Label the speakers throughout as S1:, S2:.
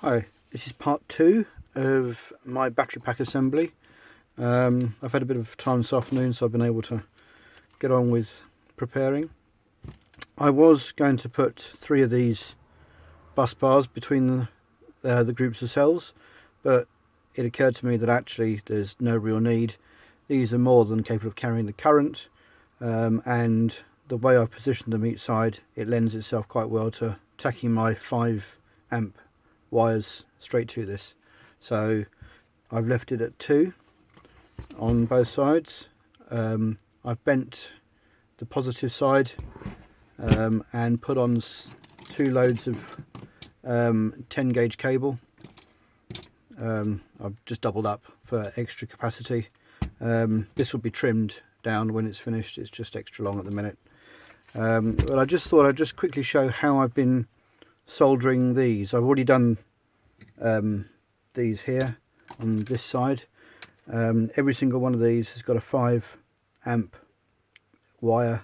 S1: Hi, this is part 2 of my battery pack assembly. I've had a bit of time this afternoon, so I've been able to get on with preparing. I was going to put 3 of these bus bars between the groups of cells, but it occurred to me that actually there's no real need. These are more than capable of carrying the current, and the way I've positioned them each side, it lends itself quite well to tacking my 5 amp wires straight to this. So I've left it at 2 on both sides. I've bent the positive side and put on 2 loads of 10 gauge cable. I've just doubled up for extra capacity. This will be trimmed down when it's finished, it's just extra long at the minute. But I just thought I'd just quickly show how I've been soldering these. I've already done these here on this side. Every single one of these has got a 5 amp wire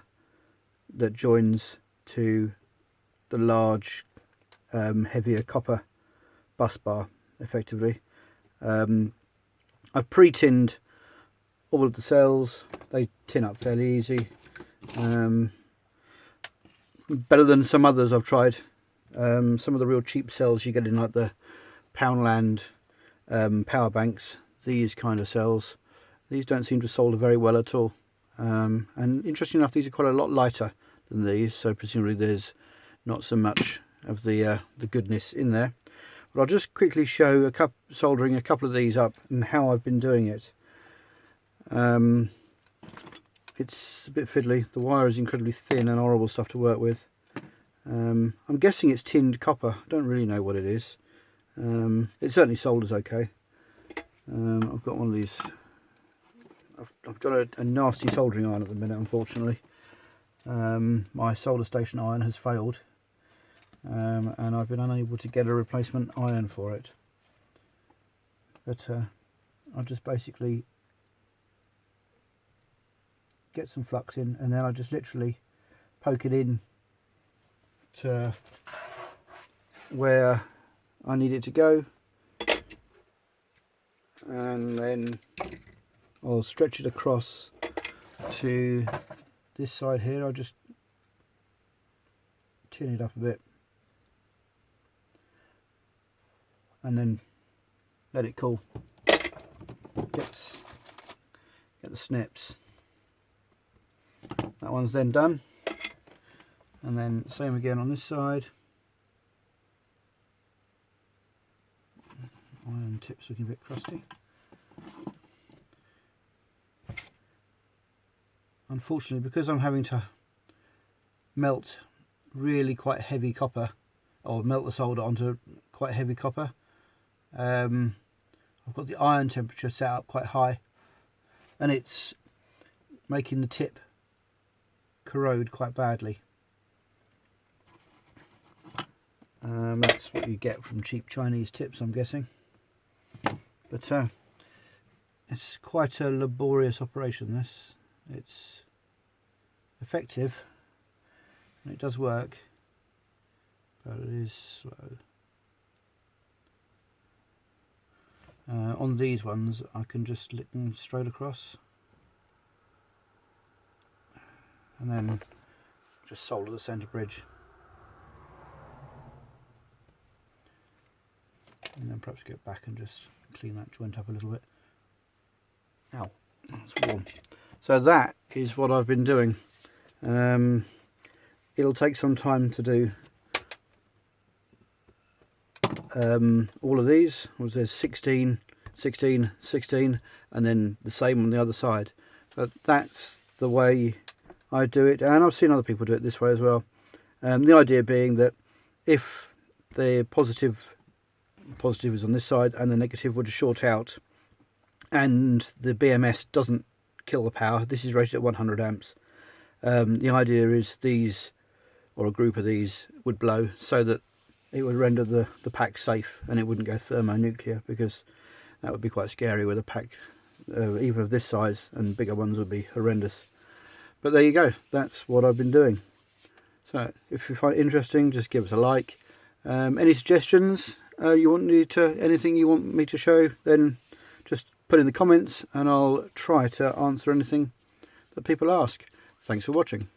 S1: that joins to the large heavier copper bus bar effectively. I've pre-tinned all of the cells. They tin up fairly easy, better than some others I've tried. Some of the real cheap cells you get in like the Poundland power banks, these kind of cells, these don't seem to solder very well at all. And interesting enough, these are quite a lot lighter than these, so presumably there's not so much of the goodness in there. But I'll just quickly show soldering a couple of these up and how I've been doing it. It's a bit fiddly. The wire is incredibly thin and horrible stuff to work with. I'm guessing it's tinned copper. I don't really know what it is. It certainly solders okay. I've got one of these. I've got a nasty soldering iron at the minute, unfortunately. My solder station iron has failed, and I've been unable to get a replacement iron for it. But I'll just basically get some flux in, and then I just literally poke it in to where I need it to go, and then I'll stretch it across to this side here. I'll just tin it up a bit and then let it cool. Get the snips. That one's then done, and then same again on this side. Iron tips looking a bit crusty. Unfortunately, because I'm having to melt really quite heavy copper, or melt the solder onto quite heavy copper, I've got the iron temperature set up quite high, and it's making the tip corrode quite badly. That's what you get from cheap Chinese tips, I'm guessing. But it's quite a laborious operation, this. It's effective and it does work, but it is slow. On these ones I can just lick them straight across and then just solder the centre bridge, and then perhaps get back and just clean that joint up a little bit. Ow, that's warm. So that is what I've been doing. It'll take some time to do all of these. There's 16, 16, 16, and then the same on the other side. But that's the way I do it, and I've seen other people do it this way as well. The idea being that if the positive is on this side and the negative would short out and the BMS doesn't kill the power, this is rated at 100 amps. The idea is these, or a group of these, would blow so that it would render the pack safe and it wouldn't go thermonuclear, because that would be quite scary with a pack even of this size, and bigger ones would be horrendous. But there you go, that's what I've been doing. So if you find it interesting, just give us a like. Any suggestions? you want me to, anything you want me to show, then just put in the comments and I'll try to answer anything that people ask. Thanks for watching.